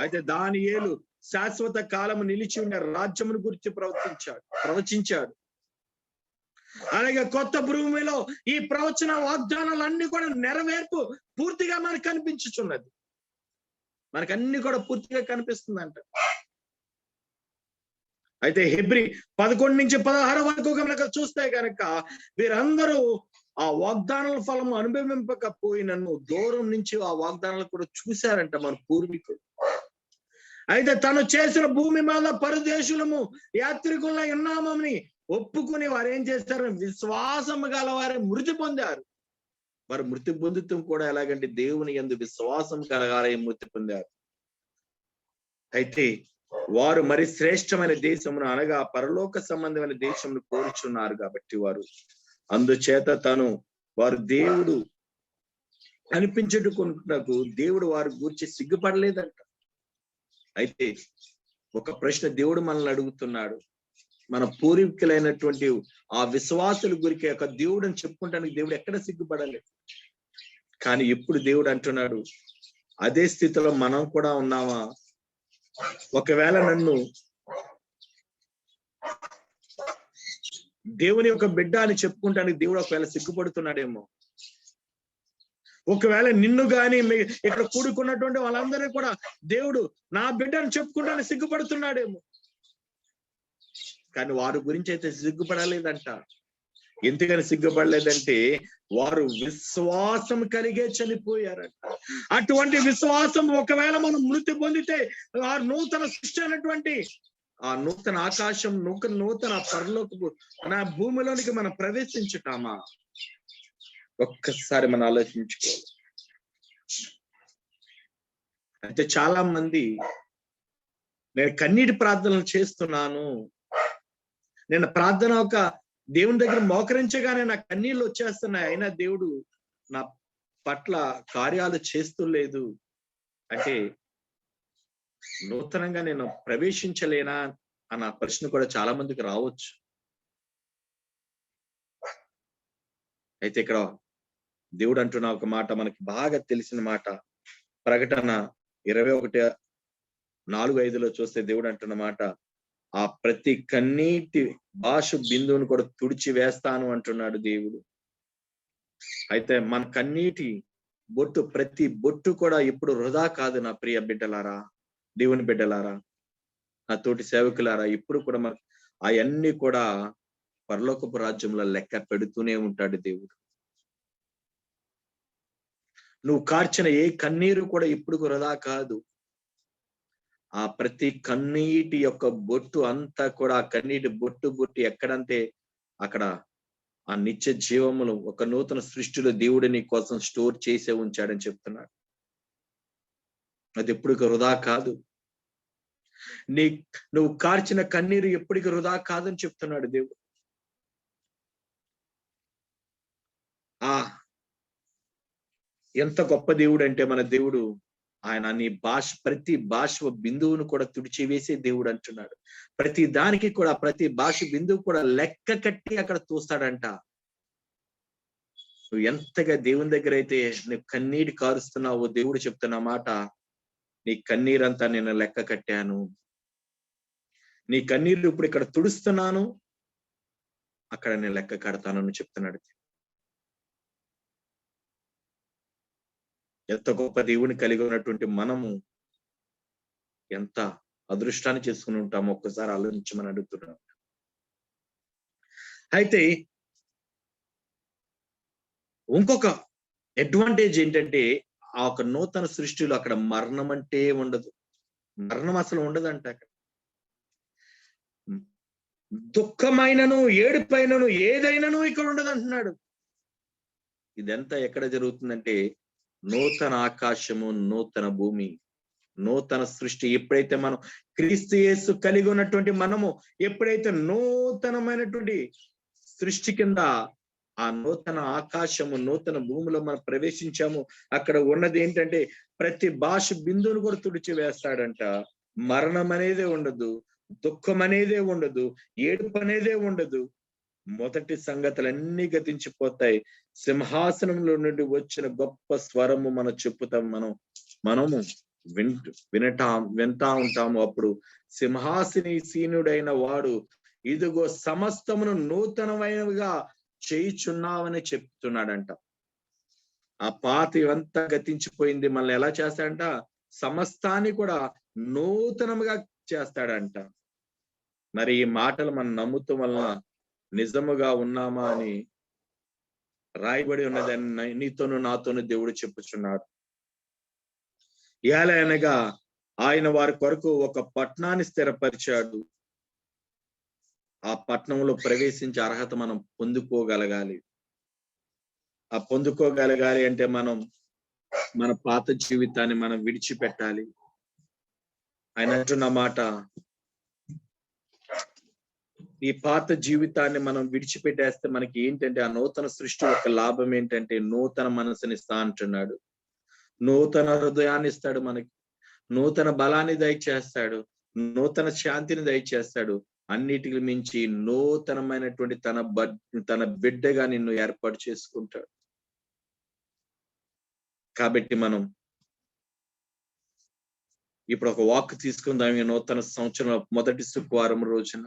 అయితే దానియేలు శాశ్వత కాలము నిలిచి ఉన్న రాజ్యమును గురించి ప్రవచించాడు. అలాగే కొత్త భూమిలో ఈ ప్రవచన వాగ్దానాలన్నీ కూడా నెరవేర్పు పూర్తిగా మనకు కనిపించుచున్నది. మనకు అన్ని కూడా పూర్తిగా కనిపిస్తుందంట. అయితే హెబ్రీ 11-16 వరకు కనుక చూస్తే కనుక వీరందరూ ఆ వాగ్దానాల ఫలము అనుభవింపకపోయినను దూరం నుంచి ఆ వాగ్దానాలు కూడా చూశారంట మన పూర్వీకులు. అయితే తను చేసిన భూమి మీద పరదేశులము యాత్రికుల ఉన్నామని ఒప్పుకుని వారు ఏం చేస్తారు? విశ్వాసము గల వారే మృతి పొందారు. వారు మృతి పొందుతాం కూడా ఎలాగంటే దేవుని యందు విశ్వాసం కలగాలని మృతి పొందారు. అయితే వారు మరి శ్రేష్టమైన దేశమును అనగా పరలోక సంబంధమైన దేశమును కోరుచున్నారు కాబట్టి వారు అందుచేత వారు దేవుడు అనిపించుటకు దేవుడు వారి గురించి సిగ్గుపడలేదంట. అయితే ఒక ప్రశ్న దేవుడు మనల్ని అడుగుతున్నాడు. మన పూర్వీకులైనటువంటి ఆ విశ్వాసుల గురికి ఒక దేవుడు అని చెప్పుకుంటానికి దేవుడు ఎక్కడ సిగ్గుపడాలి. కానీ ఇప్పుడు దేవుడు అంటున్నాడు, అదే స్థితిలో మనం కూడా ఉన్నామా? ఒకవేళ నన్ను దేవుని యొక్క బిడ్డ అని చెప్పుకుంటానికి దేవుడు ఒకవేళ సిగ్గుపడుతున్నాడేమో. ఒకవేళ నిన్ను గాని ఇక్కడ కూడుకున్నటువంటి వాళ్ళందరినీ కూడా దేవుడు నా బిడ్డ అని చెప్పుకుంటానికి సిగ్గుపడుతున్నాడేమో. కానీ వారి గురించి అయితే సిగ్గుపడలేదంట. ఎందుకని సిగ్గుపడలేదంటే వారు విశ్వాసం కలిగే చనిపోయారంట. అటువంటి విశ్వాసం ఒకవేళ మనం మృతి పొందితే ఆ నూతన సృష్టి అయినటువంటి ఆ నూతన ఆకాశం నూతన పరలోకపు నా భూమిలోనికి మనం ప్రవేశించుతామా? ఒక్కసారి మనం ఆలోచించుకోవాలి. అయితే చాలా మంది నేను కన్నీటి ప్రార్థనలు చేస్తున్నాను, నేను ప్రార్థన ఒక దేవుని దగ్గర మోకరించగానే నా కన్నీళ్ళు వచ్చేస్తున్నాయి, అయినా దేవుడు నా పట్ల కార్యాలు చేస్తూ లేదు అంటే నూతనంగా నేను ప్రవేశించలేనా అన్న ప్రశ్న కూడా చాలా మందికి రావచ్చు. అయితే ఇక్కడ దేవుడు అంటున్న ఒక మాట మనకి బాగా తెలిసిన మాట, ప్రకటన 21:4-5 చూస్తే దేవుడు అంటున్న మాట, ఆ ప్రతి కన్నీటి భాష బిందువును కూడా తుడిచి వేస్తాను అంటున్నాడు దేవుడు. అయితే మన కన్నీటి బొట్టు ప్రతి బొట్టు కూడా ఇప్పుడు వృధా కాదు నా ప్రియ బిడ్డలారా, దేవుని బిడ్డలారా, నా తోటి సేవకులారా. ఇప్పుడు కూడా మన అవన్నీ కూడా పరలోకపు రాజ్యంలో లెక్క పెడుతూనే ఉంటాడు దేవుడు. నువ్వు కార్చిన ఏ కన్నీరు కూడా ఇప్పుడు వృధా కాదు. ఆ ప్రతి కన్నీటి యొక్క బొట్టు అంతా కూడా ఆ కన్నీటి బొట్టు ఎక్కడంటే అక్కడ ఆ నిత్య జీవములు ఒక నూతన సృష్టిలో దేవుడు నీ కోసం స్టోర్ చేసే ఉంచాడని చెప్తున్నాడు. అది ఎప్పటికి వృధా కాదు. నువ్వు కార్చిన కన్నీరు ఎప్పటికి వృధా కాదని చెప్తున్నాడు దేవుడు. ఎంత గొప్ప దేవుడు అంటే మన దేవుడు, ఆయన నీ ప్రతి భాష బిందువును కూడా తుడిచివేసే దేవుడు అంటున్నాడు. ప్రతి దానికి కూడా ప్రతి భాష బిందువు కూడా లెక్క కట్టి అక్కడ చూస్తాడంట. నువ్వు ఎంతగా దేవుని దగ్గర అయితే నువ్వు కన్నీటి కారుస్తున్నావో దేవుడు చెప్తున్న మాట, నీ కన్నీరంతా నేను లెక్క కట్టాను, నీ కన్నీరు ఇప్పుడు ఇక్కడ తుడుస్తున్నాను, అక్కడ నేను లెక్క కడతానని చెప్తున్నాడు. ఎంత గొప్ప దేవుని కలిగి ఉన్నటువంటి మనము ఎంత అదృష్టాన్ని చేసుకుని ఉంటామో ఒక్కసారి ఆలోచించమని అడుగుతున్నాను. అయితే ఇంకొక అడ్వాంటేజ్ ఏంటంటే ఆ ఒక నూతన సృష్టిలో అక్కడ మరణం అంటే ఉండదు. మరణం అసలు ఉండదంట. అక్కడ దుఃఖమైనను ఏడుపైనను ఏదైనాను ఇక్కడ ఉండదు అంటున్నాడు. ఇదంతా ఎక్కడ జరుగుతుందంటే నూతన ఆకాశము నూతన భూమి నూతన సృష్టి ఎప్పుడైతే మనం క్రీస్తు యేసు కలిగి ఉన్నటువంటి మనము ఎప్పుడైతే నూతనమైనటువంటి సృష్టి కింద ఆ నూతన ఆకాశము నూతన భూమిలో మనం ప్రవేశించాము, అక్కడ ఉన్నది ఏంటంటే ప్రతి భాష బిందువును కూడా తుడిచి వేస్తాడంట. మరణం అనేదే ఉండదు, దుఃఖం అనేదే ఉండదు, ఏడుపు అనేదే ఉండదు. మొదటి సంగతులన్నీ గతించిపోతాయి. సింహాసనంలో నుండి వచ్చిన గొప్ప స్వరము మనం చెప్పుతాం, మనము వింటా ఉంటాము. అప్పుడు సింహాసనీనుడైన వాడు, ఇదిగో సమస్తమును నూతనమైనవిగా చేయుచున్నావని చెప్తున్నాడంట. ఆ పాత ఇవంతా గతించిపోయింది, మనల్ని ఎలా చేస్తాడంట, సమస్తాన్ని కూడా నూతనముగా చేస్తాడంట. మరి ఈ మాటలు మనం నమ్ముతూ వలన నిజముగా ఉన్నామా అని రాయబడి ఉన్నదని నీతోను నాతోను దేవుడు చెప్పుచున్నాడు. ఎలా అనగా ఆయన వారి కొరకు ఒక పట్టణాన్ని స్థిరపరిచాడు. ఆ పట్టణంలో ప్రవేశించే అర్హత మనం పొందుకోగలగాలి. ఆ పొందుకోగలగాలి అంటే మనం మన పాత జీవితాన్ని మనం విడిచిపెట్టాలి. ఆయన అంటున్న మాట, ఈ పాత జీవితాన్ని మనం విడిచిపెట్టేస్తే మనకి ఏంటంటే ఆ నూతన సృష్టి యొక్క లాభం ఏంటంటే నూతన మనసుని ఇస్తా అంటున్నాడు, నూతన హృదయాన్ని ఇస్తాడు మనకి. నూతన బలాన్ని దయచేస్తాడు, నూతన శాంతిని దయచేస్తాడు. అన్నిటికి మించి నూతనమైనటువంటి తన బిడ్డగా నిన్ను ఏర్పాటు చేసుకుంటాడు. కాబట్టి మనం ఇప్పుడు ఒక వాక్ తీసుకుందాం. ఈ నూతన సంవత్సరం మొదటి శుక్రవారం రోజున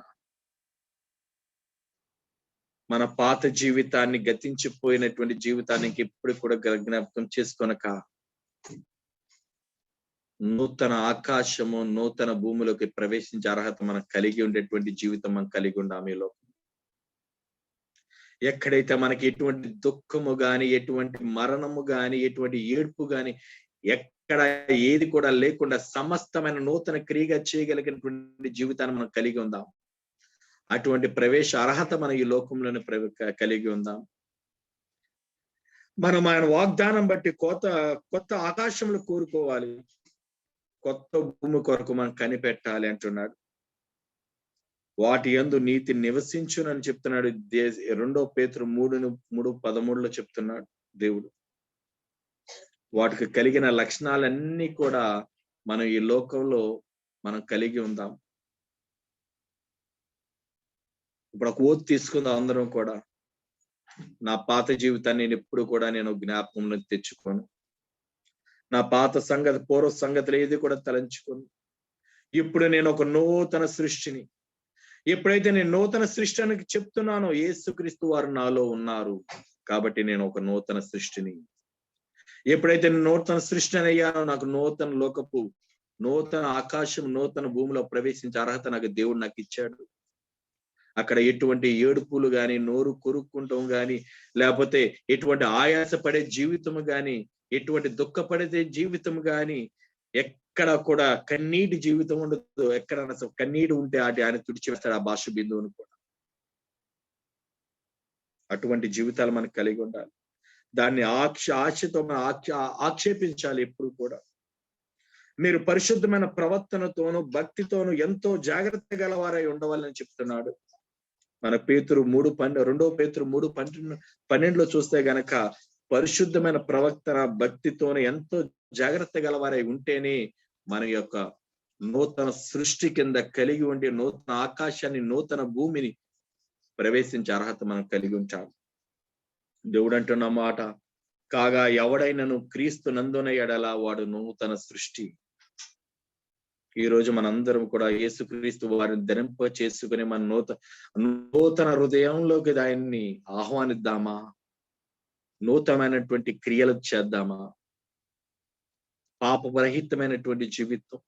మన పాత జీవితాన్ని, గతించిపోయినటువంటి జీవితానికి ఎప్పుడు కూడా జ్ఞాపకం చేసుకొనక నూతన ఆకాశము, నూతన భూమిలోకి ప్రవేశించే అర్హత మనం కలిగి ఉండేటువంటి జీవితం మనం కలిగి ఉండాం. మీలో ఎక్కడైతే మనకి ఎటువంటి దుఃఖము గాని, ఎటువంటి మరణము గాని, ఎటువంటి ఏడ్పు గాని, ఎక్కడ ఏది కూడా లేకుండా సమస్తమైన నూతన క్రియగా చేయగలిగినటువంటి జీవితాన్ని మనం కలిగి ఉందాం. అటువంటి ప్రవేశ అర్హత మనం ఈ లోకంలోనే కలిగి ఉందాం. మనం ఆయన వాగ్దానం బట్టి కొత్త ఆకాశంలో కోరుకోవాలి, కొత్త భూమి కొరకు మనం కనిపెట్టాలి అంటున్నాడు. వాటి యందు నీతి నివసించునని చెప్తున్నాడు. 2 పేతురు 3:13 చెప్తున్నాడు దేవుడు. వాటికి కలిగిన లక్షణాలన్నీ కూడా మనం ఈ లోకంలో మనం కలిగి ఉందాం. ఇప్పుడు ఒక ఓత్ తీసుకుందాం అందరం కూడా. నా పాత జీవితాన్ని నేను ఎప్పుడు కూడా నేను జ్ఞాపకంలో తెచ్చుకోను. నా పాత పూర్వ సంగతులు ఏది కూడా తలంచుకోను. ఇప్పుడు నేను ఒక నూతన సృష్టిని. ఎప్పుడైతే నేను నూతన సృష్టి అని చెప్తున్నానో, యేసుక్రీస్తు వారు నాలో ఉన్నారు కాబట్టి నేను ఒక నూతన సృష్టిని. ఎప్పుడైతే నేను నూతన సృష్టి అని అయ్యానో, నాకు నూతన లోకపు, నూతన ఆకాశం, నూతన భూమిలో ప్రవేశించే అర్హత నాకు దేవుడు నాకు ఇచ్చాడు. అక్కడ ఎటువంటి ఏడుపులు గాని, నోరు కొరుక్కుంటాం గాని, లేకపోతే ఎటువంటి ఆయాస పడే జీవితం గాని, ఎటువంటి దుఃఖపడే జీవితం గాని, ఎక్కడ కూడా కన్నీటి జీవితం ఉండదు. ఎక్కడ కన్నీటి ఉంటే ఆయన తుడిచివేస్తాడు ఆ భాష బిందువును కూడా. అటువంటి జీవితాలు మనకు కలిగి ఉండాలి. దాన్ని ఆశతో మనం ఆక్షేపించాలి ఎప్పుడు కూడా. మీరు పరిశుద్ధమైన ప్రవర్తనతోనూ భక్తితోనూ ఎంతో జాగ్రత్త గలవారై ఉండవాలని చెప్తున్నాడు. మన 2 పేతురు 3:12 చూస్తే గనక పరిశుద్ధమైన ప్రవర్తన భక్తితోనూ ఎంతో జాగ్రత్త గలవారై ఉంటేనే మన యొక్క నూతన సృష్టి కింద కలిగి ఉండే నూతన ఆకాశాన్ని, నూతన భూమిని ప్రవేశించే అర్హత మనం కలిగి ఉంటాం. దేవుడు అంటున్న మాట, కాగా ఎవడైనను క్రీస్తు నందున ఎడల వాడు నూతన సృష్టి. ఈ రోజు మనందరం కూడా యేసుక్రీస్తు వారిని ధరింప చేసుకుని మన నూతన హృదయంలోకి ఆయన్ని ఆహ్వానిద్దామా? నూతనమైనటువంటి క్రియలు చేద్దామా? పాపరహితమైనటువంటి జీవితం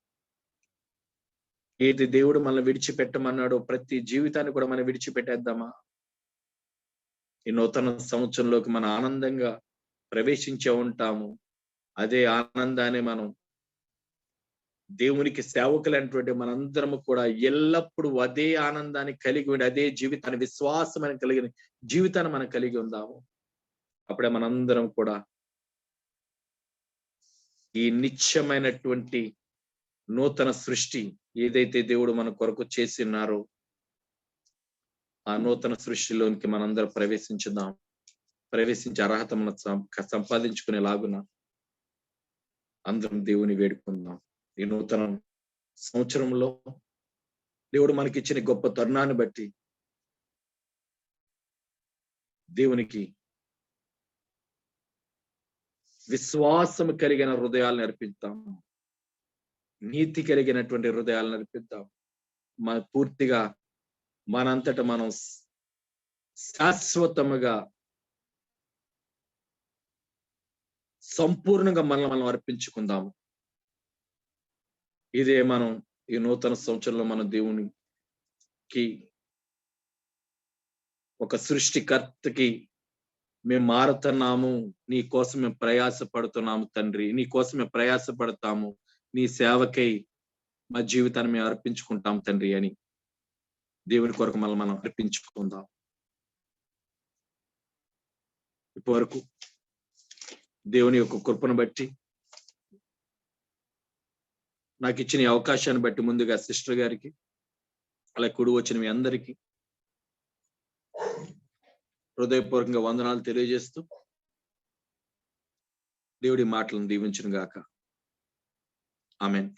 ఏది దేవుడు మనల్ని విడిచిపెట్టమన్నాడో ప్రతి జీవితాన్ని కూడా మనం విడిచిపెట్టేద్దామా? ఈ నూతన సంవత్సరంలోకి మనం ఆనందంగా ప్రవేశించే ఉంటాము. అదే ఆనందాన్ని మనం దేవునికి సేవకులైనటువంటి మనందరము కూడా ఎల్లప్పుడూ అదే ఆనందాన్ని కలిగి ఉండి, అదే జీవితాన్ని, విశ్వాసమైన కలిగిన జీవితాన్ని మనం కలిగి ఉందాము. అప్పుడే మనందరం కూడా ఈ నిత్యమైనటువంటి నూతన సృష్టి ఏదైతే దేవుడు మన కొరకు చేసి ఉన్నారో ఆ నూతన సృష్టిలోనికి మనందరం ప్రవేశించే అర్హత మనం సంపాదించుకునేలాగున అందరం దేవుని వేడుకుందాం. ఈ నూతన సంవత్సరంలో దేవుడు మనకిచ్చిన గొప్ప తరుణాన్ని బట్టి దేవునికి విశ్వాసం కలిగిన హృదయాలను అర్పిద్దాం, నీతి కలిగినటువంటి హృదయాలను అర్పిద్దాం. పూర్తిగా మనంతట మనం శాశ్వతముగా సంపూర్ణంగా మనం అర్పించుకుందాము. ఇదే మనం ఈ నూతన సంవత్సరంలో మన దేవునికి, ఒక సృష్టికర్తకి మేము మారుతున్నాము, నీ కోసం మేము ప్రయాసపడుతున్నాము తండ్రి, నీ కోసం మేము ప్రయాసపడతాము, నీ సేవకై మా జీవితాన్ని మేము అర్పించుకుంటాం తండ్రి అని దేవుని కొరకు మనం అర్పించుకుందాం. ఇప్పటివరకు దేవుని యొక్క కృపను బట్టి, నాకు ఇచ్చిన ఈ అవకాశాన్ని బట్టి ముందుగా సిస్టర్ గారికి, అలా కుడి వచ్చిన మీ అందరికీ హృదయపూర్వకంగా వందనాలు తెలియజేస్తూ దేవుడి మాటలను దీవించును గాక. ఆమేన్.